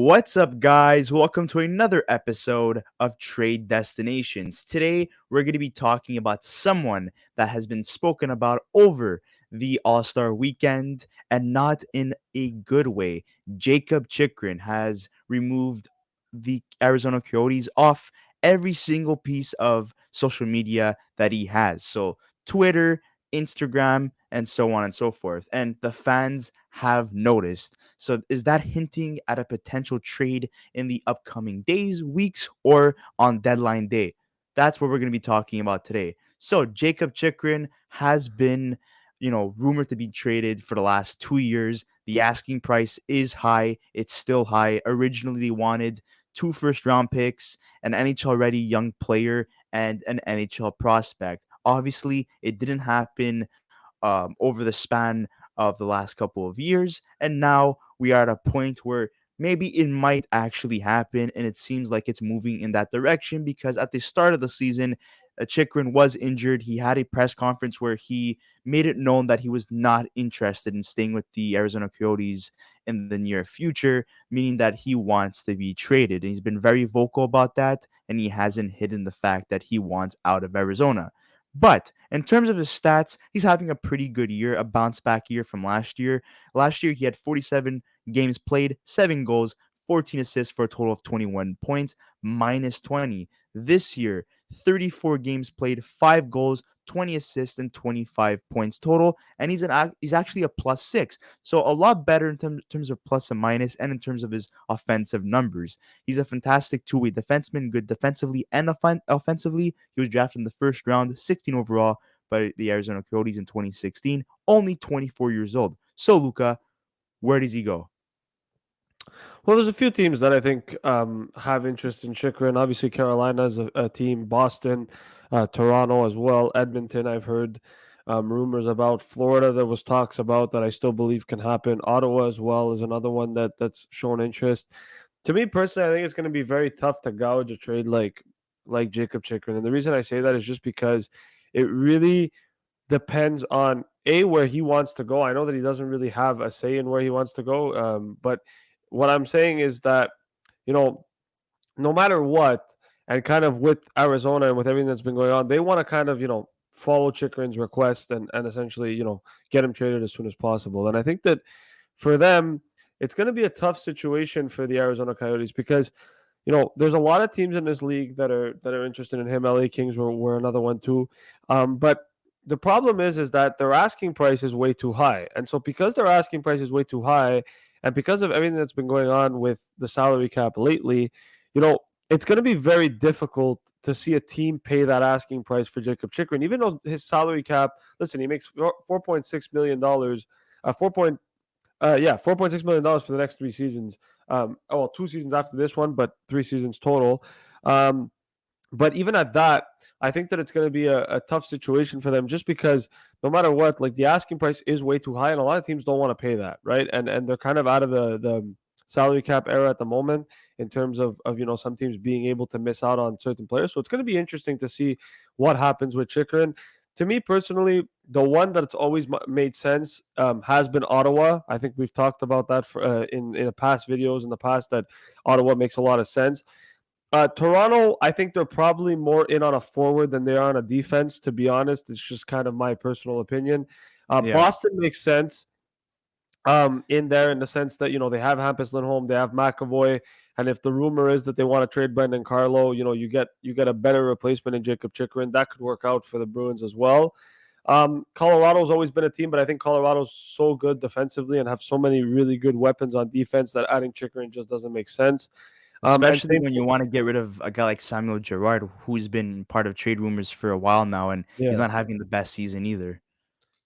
What's up, guys? Welcome to another episode of Trade Destinations. Today, we're going to be talking about someone that has been spoken about over the All Star weekend and not in a good way. Jacob Chikrin has removed the Arizona Coyotes off every single piece of social media that he has. So, Twitter, Instagram, and so on and so forth. And the fans have noticed. So is that hinting at a potential trade in the upcoming days, weeks, or on deadline day? That's what we're going to be talking about today. So Jacob Chikrin has been, rumored to be traded for the last 2 years. The asking price is high. It's still high. Originally, they wanted two first round picks, an NHL ready young player, and an NHL prospect. Obviously, it didn't happen over the span of the last couple of years. And now we are at a point where maybe it might actually happen. And it seems like it's moving in that direction because at the start of the season, Chikrin was injured. He had a press conference where he made it known that he was not interested in staying with the Arizona Coyotes in the near future, meaning that he wants to be traded. And he's been very vocal about that, and he hasn't hidden the fact that he wants out of Arizona. But in terms of his stats, he's having a pretty good year, a bounce back year from last year. Last year, he had 47 games played, 7 goals, 14 assists for a total of 21 points, minus 20. This year, 34 games played, 5 goals, 20 assists, and 25 points total. And he's actually a +6. So a lot better in terms of plus and minus and in terms of his offensive numbers. He's a fantastic two-way defenseman, good defensively and offensively. He was drafted in the first round, 16 overall by the Arizona Coyotes in 2016, only 24 years old. So, Luca, where does he go? Well, there's a few teams that I think have interest in Chikrin. Obviously, Carolina is a team. Boston, Toronto as well. Edmonton, I've heard rumors about. Florida, there was talks about that I still believe can happen. Ottawa as well is another one that's shown interest. To me personally, I think it's going to be very tough to gouge a trade like Jacob Chikrin, and the reason I say that is just because it really depends on where he wants to go. I know that he doesn't really have a say in where he wants to go, but what I'm saying is that you know no matter what, and kind of with Arizona and with everything that's been going on, they want to kind of follow Chikrin's request and essentially get him traded as soon as possible. And I think that for them, it's going to be a tough situation for the Arizona Coyotes because there's a lot of teams in this league that are interested in him. LA Kings were another one too, but the problem is that their asking price is way too high, and so because their asking price is way too high, and because of everything that's been going on with the salary cap lately, you know it's going to be very difficult to see a team pay that asking price for Jacob Chikrin, even though his salary cap. Listen, he makes $4.6 million, 4.6 million for the next 3 seasons. Well, 2 seasons after this one, but 3 seasons total. Um, but even at that, I think that it's going to be a tough situation for them just because no matter what, like the asking price is way too high, and a lot of teams don't want to pay that, right? And they're kind of out of the salary cap era at the moment in terms of some teams being able to miss out on certain players. So it's going to be interesting to see what happens with Chikrin. To me personally, the one that's always made sense has been Ottawa. I think we've talked about that in past videos in the past that Ottawa makes a lot of sense. Toronto, I think they're probably more in on a forward than they are on a defense. To be honest, it's just kind of my personal opinion. Yeah. Boston makes sense in there in the sense that they have Hampus Lindholm, they have McAvoy, and if the rumor is that they want to trade Brendan Carlo, you get a better replacement in Jacob Chikrin. That could work out for the Bruins as well. Colorado's always been a team, but I think Colorado's so good defensively and have so many really good weapons on defense that adding Chikrin just doesn't make sense. And Especially same when you thing, want to get rid of a guy like Samuel Girard, who's been part of trade rumors for a while now, and he's yeah. not having the best season either.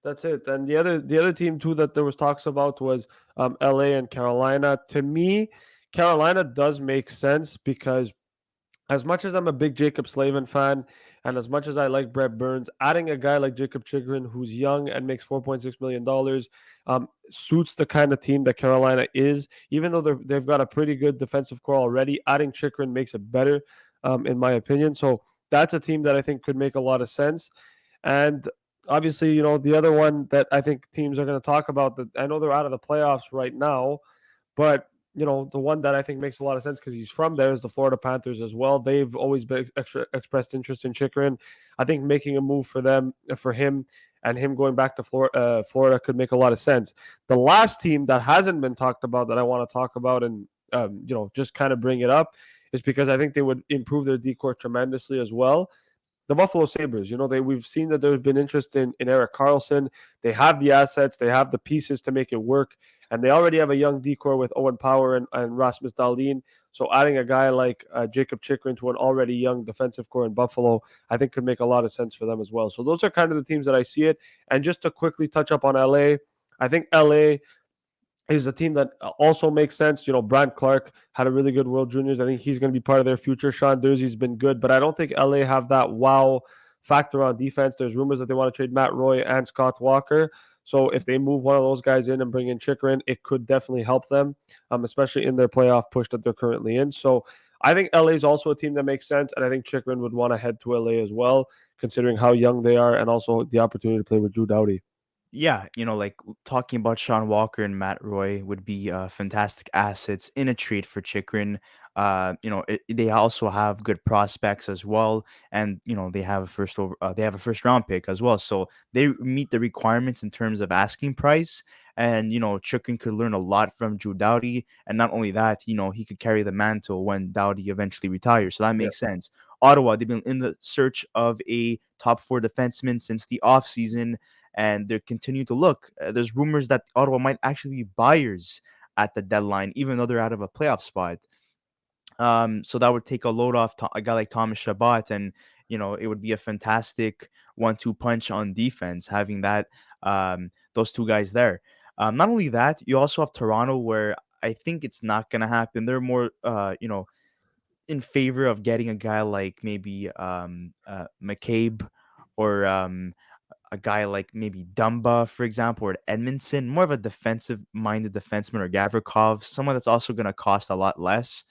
That's it. And the other team too that there was talks about was LA and Carolina. To me, Carolina does make sense because as much as I'm a big Jacob Slavin fan, and as much as I like Brett Burns, adding a guy like Jacob Chikrin, who's young and makes $4.6 million, suits the kind of team that Carolina is. Even though they've got a pretty good defensive core already, adding Chikrin makes it better, in my opinion. So that's a team that I think could make a lot of sense. And obviously, the other one that I think teams are going to talk about, that I know they're out of the playoffs right now, but the one that I think makes a lot of sense because he's from there is the Florida Panthers as well. They've always been expressed interest in Chikrin. I think making a move for them, for him, and him going back to Florida could make a lot of sense. The last team that hasn't been talked about that I want to talk about and just kind of bring it up is because I think they would improve their decor tremendously as well. The Buffalo Sabres, we've seen that there's been interest in Erik Karlsson. They have the assets, they have the pieces to make it work, and they already have a young decor with Owen Power and Rasmus Dahlin. So adding a guy like Jacob Chikrin to an already young defensive core in Buffalo, I think could make a lot of sense for them as well. So those are kind of the teams that I see it. And just to quickly touch up on LA, I think LA is a team that also makes sense. Brant Clark had a really good World Juniors. I think he's going to be part of their future. Sean Durzi's been good, but I don't think LA have that wow factor on defense. There's rumors that they want to trade Matt Roy and Scott Walker. So if they move one of those guys in and bring in Chikrin, it could definitely help them, especially in their playoff push that they're currently in. So I think LA is also a team that makes sense, and I think Chikrin would want to head to LA as well, considering how young they are and also the opportunity to play with Drew Doughty. Yeah, like talking about Sean Walker and Matt Roy would be fantastic assets in a trade for Chikrin. They also have good prospects as well, and they have they have a first round pick as well, so they meet the requirements in terms of asking price. And Chikrin could learn a lot from Drew Doughty, and not only that, he could carry the mantle when Doughty eventually retires. So that Yeah. makes sense. Ottawa, they've been in the search of a top four defenseman since the offseason, and they're continuing to look. There's rumors that Ottawa might actually be buyers at the deadline, even though they're out of a playoff spot. So that would take a load off a guy like Thomas Chabot, and it would be a fantastic one-two punch on defense having those two guys there. Not only that, you also have Toronto, where I think it's not gonna happen. They're more, in favor of getting a guy like maybe McCabe, or a guy like maybe Dumba, for example, or Edmondson, more of a defensive-minded defenseman, or Gavrikov, someone that's also going to cost a lot less.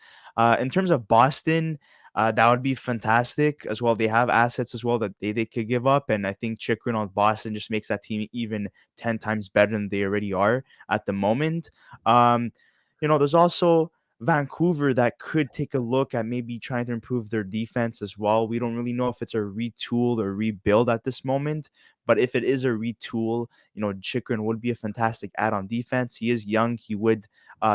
In terms of Boston, that would be fantastic as well. They have assets as well that they could give up, and I think Chikrin on Boston just makes that team even 10 times better than they already are at the moment. Um, there's also Vancouver that could take a look at maybe trying to improve their defense as well. We don't really know if it's a retool or rebuild at this moment, but if it is a retool, Chikrin would be a fantastic add on defense. He is young. He would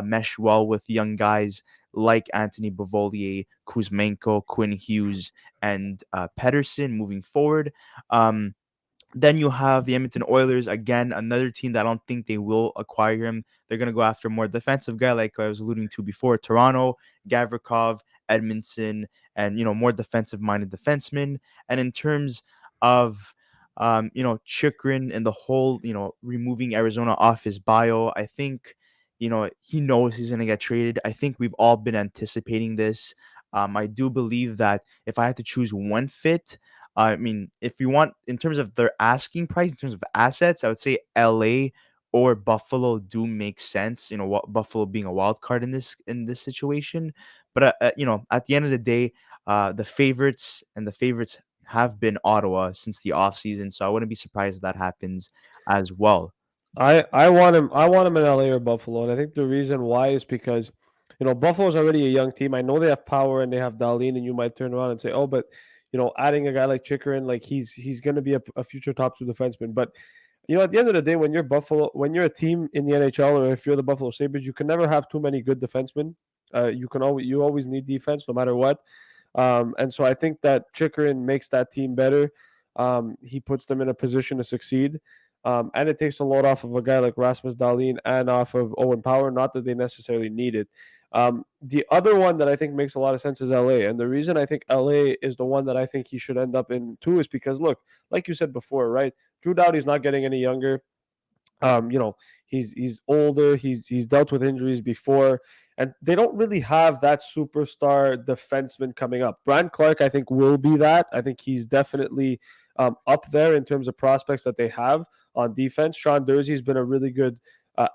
mesh well with young guys like Anthony Beauvillier, Kuzmenko, Quinn Hughes, and Pedersen moving forward. Then you have the Edmonton Oilers, again, another team that I don't think they will acquire him. They're going to go after a more defensive guy, like I was alluding to before. Toronto, Gavrikov, Edmondson, and more defensive-minded defensemen. And in terms of Chikrin and the whole, removing Arizona off his bio, I think he knows he's going to get traded. I think we've all been anticipating this. I do believe that if I had to choose one fit, I mean, if you want, in terms of their asking price, in terms of assets, I would say LA or Buffalo do make sense. What Buffalo being a wild card in this situation, but at the end of the day, the favorites have been Ottawa since the offseason, so I wouldn't be surprised if that happens as well. I want him. I want him in LA or Buffalo, and I think the reason why is because Buffalo's already a young team. I know they have power and they have Darlene, and you might turn around and say, oh, but adding a guy like Chikrin, like he's going to be a future top two defenseman. But at the end of the day, when you're Buffalo, when you're a team in the NHL, or if you're the Buffalo Sabres, you can never have too many good defensemen. You always need defense no matter what. And so I think that Chikrin makes that team better. He puts them in a position to succeed. And it takes a load off of a guy like Rasmus Dahlin and off of Owen Power. Not that they necessarily need it. The other one that I think makes a lot of sense is LA. And the reason I think LA is the one that I think he should end up in too is because, look, like you said before, right? Drew Doughty's not getting any younger. He's older. He's dealt with injuries before, and they don't really have that superstar defenseman coming up. Brant Clark, I think, will be that. I think he's definitely up there in terms of prospects that they have on defense. Sean Durzi's been a really good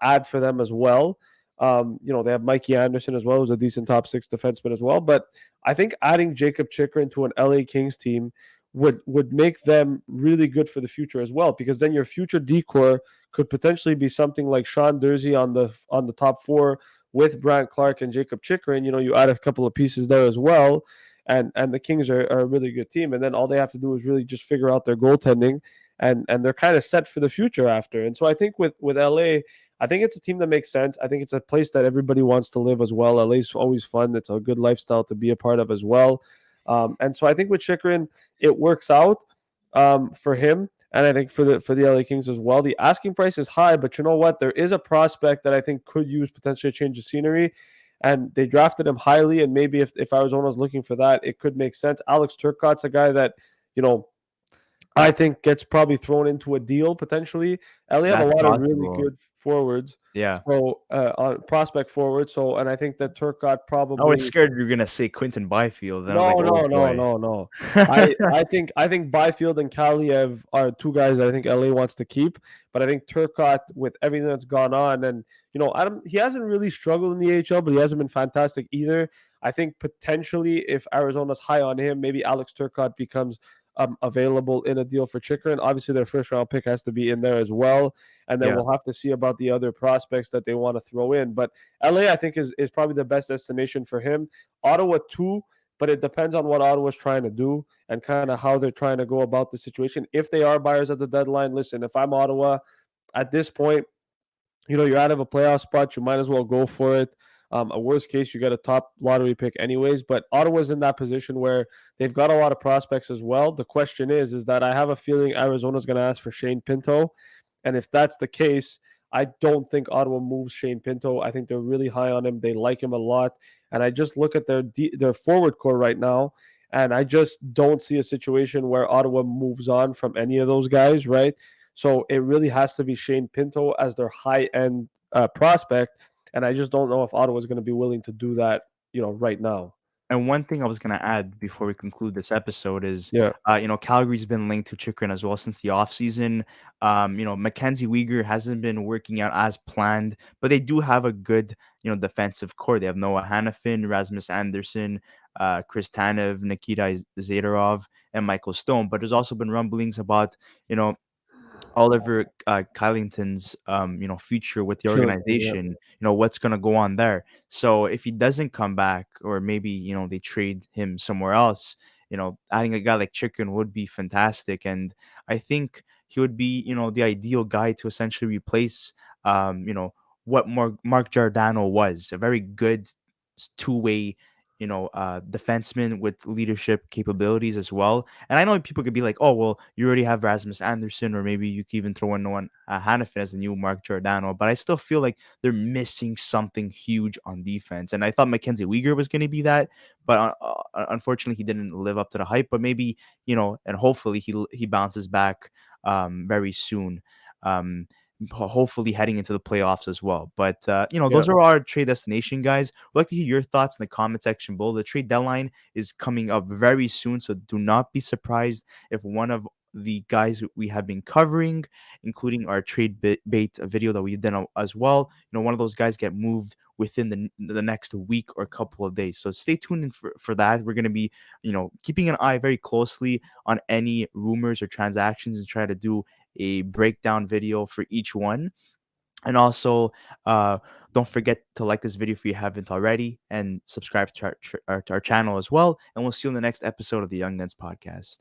ad for them as well. They have Mikey Anderson as well, who's a decent top six defenseman as well. But I think adding Jacob Chikrin to an LA Kings team would make them really good for the future as well, because then your future decor could potentially be something like Sean Durzi on the top four with Brant Clark and Jacob Chikrin, you add a couple of pieces there as well. And the Kings are a really good team. And then all they have to do is really just figure out their goaltending, and they're kind of set for the future after. And so I think with LA, I think it's a team that makes sense. I think it's a place that everybody wants to live as well. LA's always fun. It's a good lifestyle to be a part of as well. And so I think with Chikrin, it works out for him. And I think for the LA Kings as well. The asking price is high, but you know what? There is a prospect that I think could use potentially a change of scenery. And they drafted him highly. And maybe if Arizona's looking for that, it could make sense. Alex Turcotte's a guy that, you know, I think gets probably thrown into a deal potentially. LA have a That's lot of really possible. good forwards, Yeah. so on prospect forwards. So, and I think that Turcotte I was probably scared you were gonna say Quinton Byfield, and I was no, like, "Oh no, no, boy." no, no. I think Byfield and Kaliev are two guys that I think LA wants to keep. But I think Turcotte, with everything that's gone on, and Adam, he hasn't really struggled in the AHL, but he hasn't been fantastic either. I think potentially if Arizona's high on him, maybe Alex Turcotte becomes available in a deal for Chikrin. Obviously, their first round pick has to be in there as well, and then Yeah. we'll have to see about the other prospects that they want to throw in. But LA, I think, is probably the best destination for him. Ottawa too, but it depends on what Ottawa's trying to do and kind of how they're trying to go about the situation. If they are buyers at the deadline, listen, if I'm Ottawa at this point, you're out of a playoff spot, you might as well go for it. A worst case, you get a top lottery pick anyways. But Ottawa's in that position where they've got a lot of prospects as well. The question is that I have a feeling Arizona's going to ask for Shane Pinto, and if that's the case, I don't think Ottawa moves Shane Pinto. I think they're really high on him. They like him a lot, and I just look at their forward core right now, and I just don't see a situation where Ottawa moves on from any of those guys, right? So it really has to be Shane Pinto as their high end prospect, and I just don't know if Ottawa is going to be willing to do that, right now. And one thing I was gonna add before we conclude this episode is, Yeah, Calgary's been linked to Chikrin as well since the offseason. Mackenzie Weegar hasn't been working out as planned, but they do have a good, defensive core. They have Noah Hanifin, Rasmus Anderson, Chris Tanev, Nikita Zadorov, and Michael Stone. But there's also been rumblings about, you know, Oliver Kylington's future with the Shillington, yeah, organization, what's gonna go on there. So if he doesn't come back, or maybe they trade him somewhere else, adding a guy like Chicken would be fantastic, and I think he would be the ideal guy to essentially replace what Mark Giordano was, a very good two-way defenseman with leadership capabilities as well. And I know people could be like, "Oh, well, you already have Rasmus Anderson, or maybe you could even throw in one Hanifin as the new Mark Giordano." But I still feel like they're missing something huge on defense. And I thought Mackenzie Weegar was going to be that, but unfortunately, he didn't live up to the hype. But maybe and hopefully he bounces back very soon. Um, Hopefully heading into the playoffs as well. But yeah, those are our trade destination guys. We'd like to hear your thoughts in the comment section below. The trade deadline is coming up very soon, so do not be surprised if one of the guys we have been covering, including our bait video that we've done as well, one of those guys get moved within the next week or couple of days. So stay tuned in for that. We're going to be keeping an eye very closely on any rumors or transactions and try to do a breakdown video for each one. And also, uh, don't forget to like this video if you haven't already, and subscribe to our channel as well. And we'll see you in the next episode of the Young Guns podcast.